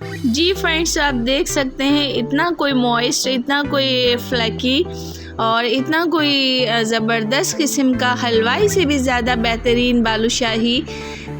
जी friends, आप देख सकते हैं इतना कोई मॉइस्ट, इतना कोई फ्लैकी और इतना कोई ज़बरदस्त किस्म का हलवाई से भी ज़्यादा बेहतरीन बालूशाही।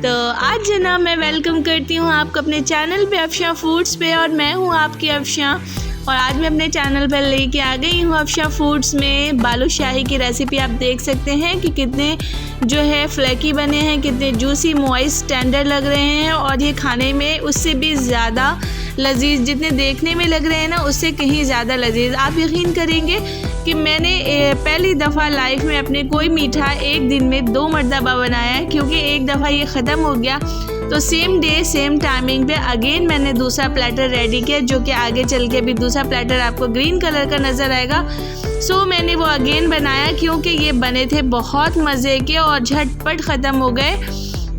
तो आज जनाब मैं वेलकम करती हूँ आपको अपने चैनल पे अफशा फूड्स पे, और मैं हूँ आपकी अफशा। और आज मैं अपने चैनल पर लेके आ गई हूँ अफशा फूड्स में बालूशाही की रेसिपी। आप देख सकते हैं कि कितने जो है फ्लैकी बने हैं, कितने जूसी मॉइस्ट टेंडर लग रहे हैं, और ये खाने में उससे भी ज़्यादा लजीज, जितने देखने में लग रहे हैं ना उससे कहीं ज़्यादा लजीज। आप यकीन करेंगे कि मैंने पहली दफ़ा लाइफ में अपने कोई मीठा एक दिन में 2 मरतबा बनाया है, क्योंकि एक दफ़ा ये ख़त्म हो गया तो सेम डे सेम टाइमिंग पे अगेन मैंने दूसरा प्लेटर रेडी किया, जो कि आगे चल के भी दूसरा प्लेटर आपको ग्रीन कलर का नज़र आएगा। सो मैंने वो अगेन बनाया, क्योंकि ये बने थे बहुत मज़े के और झटपट ख़त्म हो गए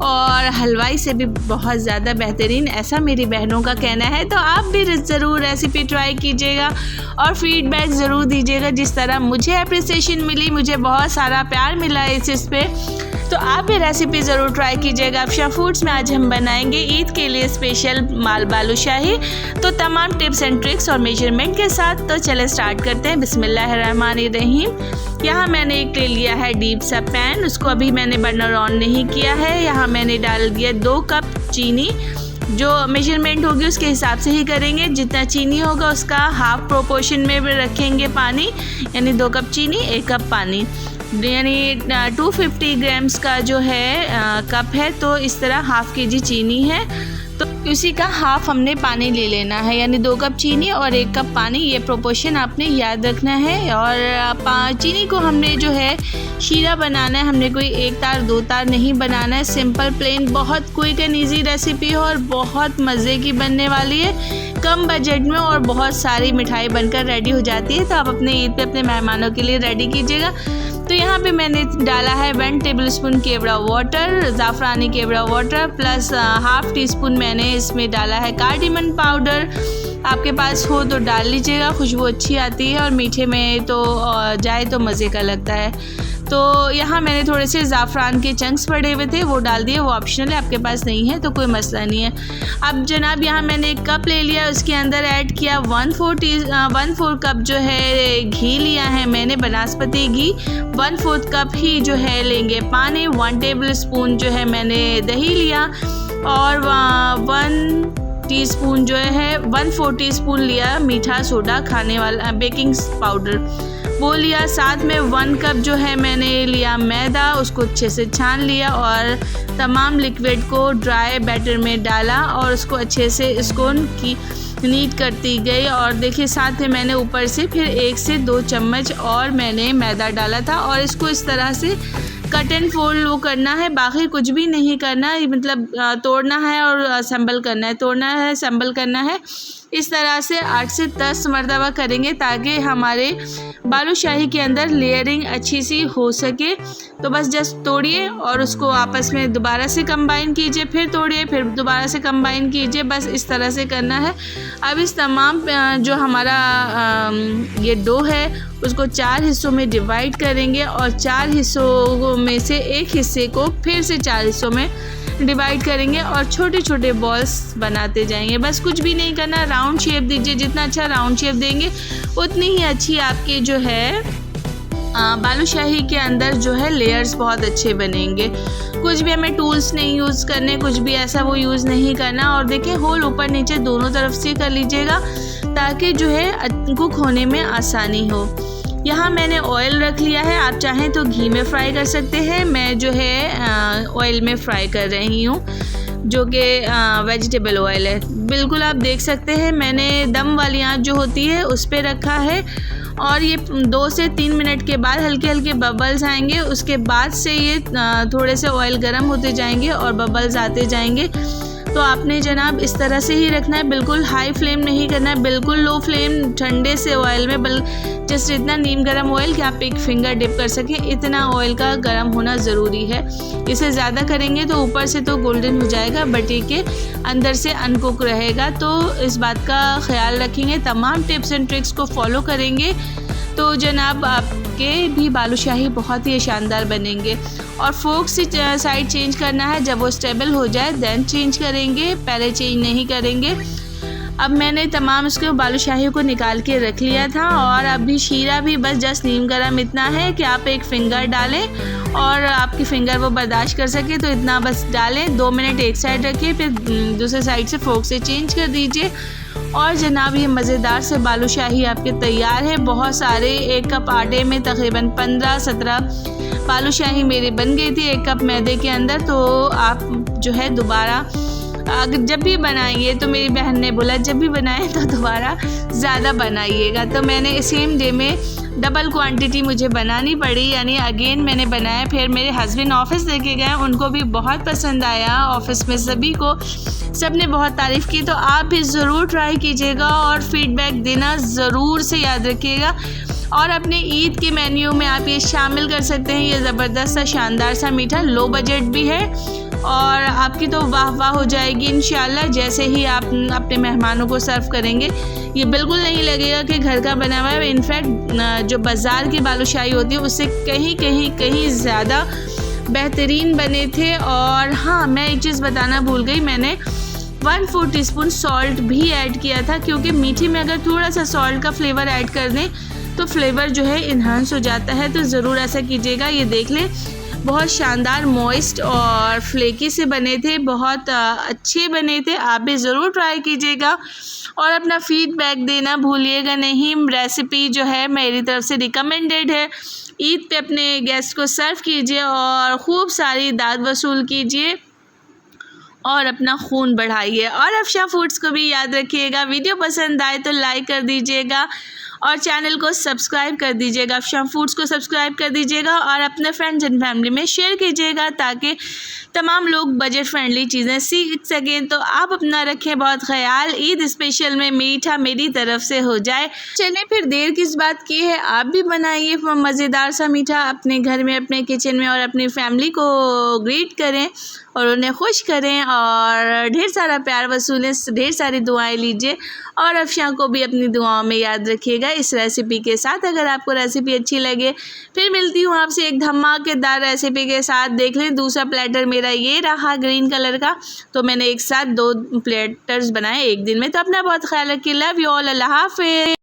और हलवाई से भी बहुत ज़्यादा बेहतरीन, ऐसा मेरी बहनों का कहना है। तो आप भी ज़रूर रेसिपी ट्राई कीजिएगा और फीडबैक ज़रूर दीजिएगा। जिस तरह मुझे अप्रिसिएशन मिली, मुझे बहुत सारा प्यार मिला इस चीज़ पे, तो आप भी रेसिपी ज़रूर ट्राई कीजिएगा। अफशा फूड्स में आज हम बनाएंगे ईद के लिए स्पेशल बालूशाही, तो तमाम टिप्स एंड ट्रिक्स और मेजरमेंट के साथ। तो चले स्टार्ट करते हैं। बिस्मिल्लाहिर्रहमानिर्रहीम। यहाँ मैंने एक ले लिया है डीप सा पैन, उसको अभी मैंने बर्नर ऑन नहीं किया है। यहाँ मैंने डाल दिया 2 कप चीनी। जो मेजरमेंट होगी उसके हिसाब से ही करेंगे, जितना चीनी होगा उसका हाफ प्रोपोर्शन में रखेंगे पानी, यानी 2 कप चीनी 1 कप पानी, यानी 250 ग्राम्स का जो है कप है, तो इस तरह हाफ केजी चीनी है तो उसी का हाफ हमने पानी ले लेना है, यानी 2 कप चीनी और 1 कप पानी। ये प्रोपोर्शन आपने याद रखना है। और चीनी को हमने जो है शीरा बनाना है, हमने कोई 1 तार 2 तार नहीं बनाना है। सिंपल प्लेन बहुत क्विक एंड ईजी रेसिपी है और बहुत मज़े की बनने वाली है, कम बजट में, और बहुत सारी मिठाई बनकर रेडी हो जाती है। तो आप अपने ईद पे अपने मेहमानों के लिए रेडी कीजिएगा। तो यहाँ पे मैंने डाला है 1 टेबलस्पून केवड़ा वाटर, ज़ाफ़रानी kewra water, plus half teaspoon मैंने इसमें डाला है कार्डमम पाउडर। आपके पास हो तो डाल लीजिएगा, खुशबू अच्छी आती है और मीठे में तो जाए तो मज़े का लगता है। तो यहाँ मैंने थोड़े से ज़ाफ़रान के चंक्स पड़े हुए थे, वो डाल दिए, वो ऑप्शनल है, आपके पास नहीं है तो कोई मसला नहीं है। अब जनाब यहाँ मैंने 1 कप ले लिया, उसके अंदर ऐड किया 1/4 कप जो है घी लिया है मैंने, बनास्पति घी। 1/4 कप ही जो है लेंगे पानी। 1 टेबल स्पून जो है मैंने दही लिया, और 1 टीस्पून जो है 1/4 टीस्पून लिया मीठा सोडा, खाने वाला बेकिंग पाउडर वो लिया। साथ में 1 कप जो है मैंने लिया मैदा, उसको अच्छे से छान लिया और तमाम लिक्विड को ड्राई बैटर में डाला और उसको अच्छे से इसको की नीट करती गई। और देखिए साथ में मैंने ऊपर से फिर 1 से 2 चम्मच और मैंने मैदा डाला था, और इसको इस तरह से कट एंड फोल्ड वो करना है, बाकी कुछ भी नहीं करना है, मतलब तोड़ना है और असेंबल करना है, तोड़ना है असेंबल करना है। इस तरह से 8 से 10 मरतबा करेंगे ताकि हमारे बालूशाही के अंदर लेयरिंग अच्छी सी हो सके। तो बस जस्ट तोड़िए और उसको आपस में दोबारा से कंबाइन कीजिए, फिर तोड़िए, फिर दोबारा से कंबाइन कीजिए, बस इस तरह से करना है। अब इस तमाम जो हमारा ये डो है उसको 4 हिस्सों में डिवाइड करेंगे, और 4 हिस्सों में से एक हिस्से को फिर से 4 हिस्सों में डिवाइड करेंगे और छोटे छोटे बॉल्स बनाते जाएंगे। बस कुछ भी नहीं करना, राउंड शेप दीजिए, जितना अच्छा राउंड शेप देंगे उतनी ही अच्छी आपकी जो है बालूशाही के अंदर जो है लेयर्स बहुत अच्छे बनेंगे। कुछ भी हमें टूल्स नहीं यूज़ करने, कुछ भी ऐसा वो यूज़ नहीं करना। और देखिए होल ऊपर नीचे दोनों तरफ से कर लीजिएगा ताकि जो है कुक होने में आसानी हो। यहाँ मैंने ऑयल रख लिया है, आप चाहें तो घी में फ्राई कर सकते हैं, मैं जो है ऑयल में फ्राई कर रही हूँ, जो कि वेजिटेबल ऑयल है। बिल्कुल आप देख सकते हैं मैंने दम वाली आंच जो होती है उस पर रखा है, और ये 2 से 3 मिनट के बाद हल्के हल्के बबल्स आएंगे। उसके बाद से ये थोड़े से ऑयल गर्म होते जाएंगे और बबल्स आते जाएंगे। तो आपने जनाब इस तरह से ही रखना है, बिल्कुल हाई फ्लेम नहीं करना है, बिल्कुल लो फ्लेम, ठंडे से ऑयल में जस्ट इतना नीम गर्म ऑयल कि आप एक फिंगर डिप कर सकें, इतना ऑयल का गर्म होना ज़रूरी है। इसे ज़्यादा करेंगे तो ऊपर से तो गोल्डन हो जाएगा बट ये के अंदर से अनकुक रहेगा। तो इस बात का ख्याल रखेंगे, तमाम टिप्स एंड ट्रिक्स को फॉलो करेंगे तो जनाब आपके भी बालूशाही बहुत ही शानदार बनेंगे। और फोक से साइड चेंज करना है, जब वो स्टेबल हो जाए देन चेंज करेंगे, पहले चेंज नहीं करेंगे। अब मैंने तमाम उसके बालूशाही को निकाल के रख लिया था और अभी शीरा भी बस जस्ट नीम गरम इतना है कि आप एक फिंगर डालें और आपकी फिंगर वो बर्दाश्त कर सके तो इतना बस डालें। 2 मिनट एक साइड रखिए, फिर दूसरे साइड से फोक से चेंज कर दीजिए और जनाब ये मज़ेदार से बालूशाही आपके तैयार है। बहुत सारे 1 कप आटे में तकरीबन 15-17 बालूशाही मेरी बन गई थी 1 कप मैदे के अंदर। तो आप जो है दोबारा अगर जब भी बनाइए, तो मेरी बहन ने बोला जब भी बनाएं तो दोबारा ज़्यादा बनाइएगा। तो मैंने सेम डे में डबल क्वांटिटी मुझे बनानी पड़ी, यानी अगेन मैंने बनाया। फिर मेरे हस्बैंड ऑफिस लेके गए, उनको भी बहुत पसंद आया, ऑफिस में सभी को, सब ने बहुत तारीफ़ की। तो आप भी ज़रूर ट्राई कीजिएगा और फीडबैक देना ज़रूर से याद रखिएगा। और अपने ईद के मेन्यू में आप ये शामिल कर सकते हैं। ये ज़बरदस्त सा शानदार सा मीठा, लो बजट भी है और आपकी तो वाह वाह हो जाएगी इंशाल्लाह। जैसे ही आप अपने मेहमानों को सर्व करेंगे, ये बिल्कुल नहीं लगेगा कि घर का बना हुआ है। इनफैक्ट जो बाज़ार की बालूशाही होती है उससे कहीं ज़्यादा बेहतरीन बने थे। और हाँ, मैं एक चीज़ बताना भूल गई, मैंने 1/4 टीस्पून सॉल्ट भी ऐड किया था, क्योंकि मीठी में अगर थोड़ा सा सॉल्ट का फ्लेवर ऐड कर दें तो फ्लेवर जो है इन्हांस हो जाता है। तो ज़रूर ऐसा कीजिएगा। ये देख लें, बहुत शानदार मॉइस्ट और फ्लेकी से बने थे, बहुत अच्छे बने थे। आप भी ज़रूर ट्राई कीजिएगा और अपना फीडबैक देना भूलिएगा नहीं। रेसिपी जो है मेरी तरफ से रिकमेंडेड है। ईद पे अपने गेस्ट को सर्व कीजिए और ख़ूब सारी दाद वसूल कीजिए और अपना खून बढ़ाइए। और अफशा फूड्स को भी याद रखिएगा, वीडियो पसंद आए तो लाइक कर दीजिएगा और चैनल को सब्सक्राइब कर दीजिएगा। अफशा फूड्स को सब्सक्राइब कर दीजिएगा और अपने फ्रेंड्स एंड फैमिली में शेयर कीजिएगा, ताकि तमाम लोग बजट फ्रेंडली चीज़ें सीख सकें। तो आप अपना रखें बहुत ख्याल। ईद स्पेशल में मीठा मेरी तरफ से हो जाए। चलिए फिर देर किस बात की है, आप भी बनाइए मज़ेदार सा मीठा अपने घर में, अपने किचन में, और अपनी फैमिली को ग्रीट करें और उन्हें खुश करें और ढेर सारा प्यार वसूलें, ढेर सारी दुआएं लीजिए। और अफशा को भी अपनी दुआओं में याद रखिएगा इस रेसिपी के साथ। अगर आपको रेसिपी अच्छी लगे, फिर मिलती हूँ आपसे एक धमाकेदार रेसिपी के साथ। देख लें, दूसरा प्लेटर मेरा ये रहा ग्रीन कलर का। तो मैंने एक साथ 2 प्लेटर्स बनाए एक दिन में। तो अपना बहुत ख्याल रखिए। लव यू ऑल, अल्लाह हाफ़िज़।